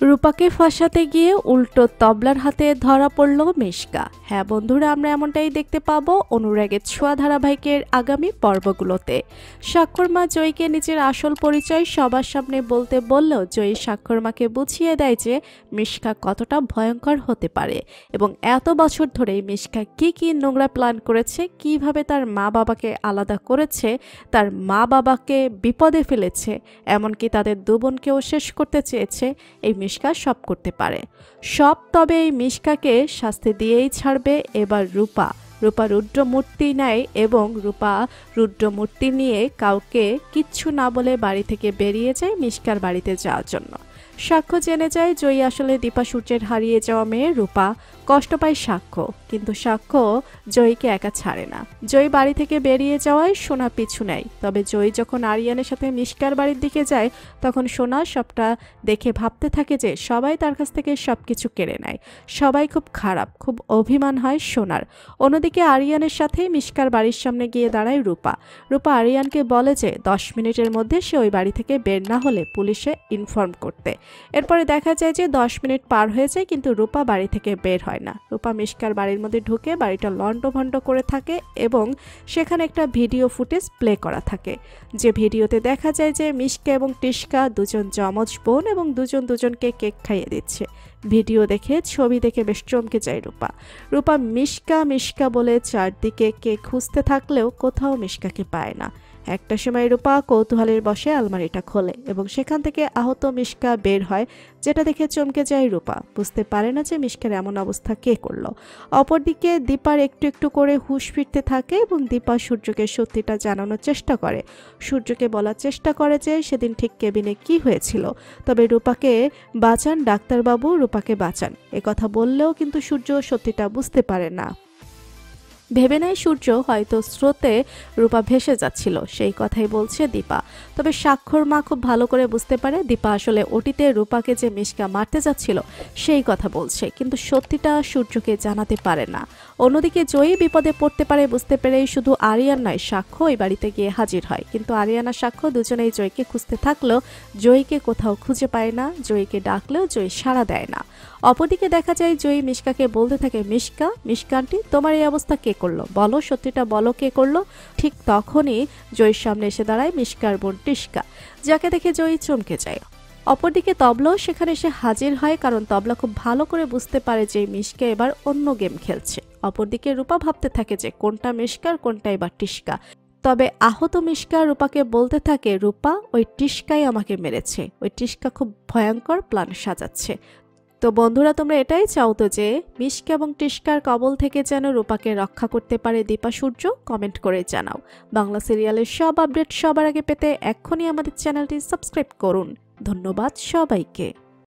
রূপাকে ফাঁসাতে গিয়ে উল্টো তবলার হাতে ধরা পড়ল মিশকা। হ্যাঁ বন্ধুরা, আমরা এমনটাই দেখতে পাবো অনুরাগের ছোঁয়া ধারাবাহিকের আগামী পর্বগুলোতে। স্বাক্ষরমা জয়ীকে নিজের আসল পরিচয় সবার সামনে বলতে বললেও জয়ী স্বাক্ষরমাকে বুঝিয়ে দেয় যে মিশকা কতটা ভয়ঙ্কর হতে পারে এবং এত বছর ধরে মিশকা কি নোংরা প্ল্যান করেছে, কিভাবে তার মা বাবাকে আলাদা করেছে, তার মা বাবাকে বিপদে ফেলেছে, এমনকি তাদের দু বোনকেও শেষ করতে চেয়েছে। এই মিশকা সব করতে পারে সব, তবে এই মিশকাকে শাস্তি দিয়েই ছাড়বে এবার রূপা। রূপা রুদ্রমূর্তি নেয় এবং রূপা রুদ্রমূর্তি নিয়ে কাউকে কিচ্ছু না বলে বাড়ি থেকে বেরিয়ে যায় মিশকার বাড়িতে যাওয়ার জন্য। সাক্ষ্য জেনে যায় জয়ী আসলে দীপা সূর্যের হারিয়ে যাওয়া মেয়ে রূপা। কষ্ট পায় সাক্ষ্য, কিন্তু সাক্ষ্য জয়ীকে একা ছাড়ে না। জয়ী বাড়ি থেকে বেরিয়ে যাওয়ায় সোনা পিছু নেয়, তবে জয়ী যখন আরিয়ানের সাথে মিশকার বাড়ির দিকে যায় তখন সোনা সবটা দেখে ভাবতে থাকে যে সবাই তার কাছ থেকে সবকিছু কেড়ে নেয়, সবাই খুব খারাপ, খুব অভিমান হয় সোনার। অন্যদিকে আরিয়ানের সাথে মিশকার বাড়ির সামনে গিয়ে দাঁড়ায় রূপা। রূপা আরিয়ানকে বলে যে 10 মিনিটের মধ্যে সে ওই বাড়ি থেকে বের না হলে পুলিশে ইনফর্ম করতে। এরপরে দেখা যায় যে 10 মিনিট পার হয়ে যায় কিন্তু রূপা বাড়ি থেকে বের হয় না। রূপা মিশকার বাড়ির মধ্যে ঢুকে বাড়িটা লন্ডভন্ড করে থাকে এবং সেখানে একটা ভিডিও ফুটেজ প্লে করা থাকে, যে ভিডিওতে দেখা যায় যে মিশকা এবং টিশকা দুজন যমজ বোন এবং দুজন দুজনকে কেক খাইয়ে দিচ্ছে। ভিডিও দেখে, ছবি দেখে বেশ চমকে যায় রূপা। রূপা মিশকা মিশকা বলে চারদিকে কেক খুঁজতে থাকলেও কোথাও মিশকাকে পায় না। একটা সময় রূপা কৌতূহলের বশে আলমারিটা খোলে এবং সেখান থেকে আহত মিশকা বের হয়, যেটা দেখে চমকে যায় রূপা। বুঝতে পারে না যে মিশকার এমন অবস্থা কে করলো। অপরদিকে দীপার একটু একটু করে হুঁশ ফিরতে থাকে এবং দীপা সূর্যকে সত্যিটা জানানোর চেষ্টা করে। সূর্যকে বলার চেষ্টা করে যে সেদিন ঠিক কেবিনে কি হয়েছিল, তবে রূপাকে বাঁচান ডাক্তারবাবু, রূপাকে বাঁচান। কথা বললেও কিন্তু সূর্য সত্যিটা বুঝতে পারে না। ভেবে নেয় সূর্য হয়তো স্রোতে রূপা ভেসে যাচ্ছিল, সেই কথাই বলছে দীপা। তবে স্বাক্ষর মা খুব ভালো করে বুঝতে পারে দীপা আসলে ওটিতে রূপাকে যে মিশকা মারতে যাচ্ছিল সেই কথা বলছে, কিন্তু সত্যিটা সূর্যকে জানাতে পারে না। অন্যদিকে জয়ী বিপদে পড়তে পারে বুঝতে পেরেই শুধু আরিয়ান নয়, সাক্ষ্য ওই বাড়িতে গিয়ে হাজির হয়। কিন্তু আরিয়ান আর সাক্ষ্য দুজনেই জয়ীকে খুঁজতে থাকলেও জয়ীকে কোথাও খুঁজে পায় না। জয়ীকে ডাকলেও জয়ী সাড়া দেয় না। অপরদিকে দেখা যায় জয়ী মিশকাকে বলতে থাকে, মিশকা মিশকা আন্টি, তোমার এই অবস্থা কে করলো, বলো সত্যিটা বলো, কে করলো। ঠিক তখনই জয়ীর সামনে এসে দাঁড়ায় মিশকার বোন টিশকা, যাকে দেখে জয়ী চমকে যায়। অপরদিকে তবলাও সেখানে এসে হাজির হয়, কারণ তবলা খুব ভালো করে বুঝতে পারে যে মিশকা এবার অন্য গেম খেলছে। অপরদিকে রূপা ভাবতে থাকে যে কোনটা মিশকার কোনটা এবার টিশকা। তবে আহত মিশকা রূপাকে বলতে থাকে, রূপা ওই টিশকাই আমাকে মেরেছে, ওই টিশকা খুব ভয়ঙ্কর প্ল্যান সাজাচ্ছে। তো বন্ধুরা, তোমরা এটাই চাও তো যে মিশকা এবং টিশকার কবল থেকে যেন রূপাকে রক্ষা করতে পারে দীপা সূর্য? কমেন্ট করে জানাও। বাংলা সিরিয়ালের সব আপডেট সবার আগে পেতে এক্ষুনি আমাদের চ্যানেলটি সাবস্ক্রাইব করুন। ধন্যবাদ সবাইকে।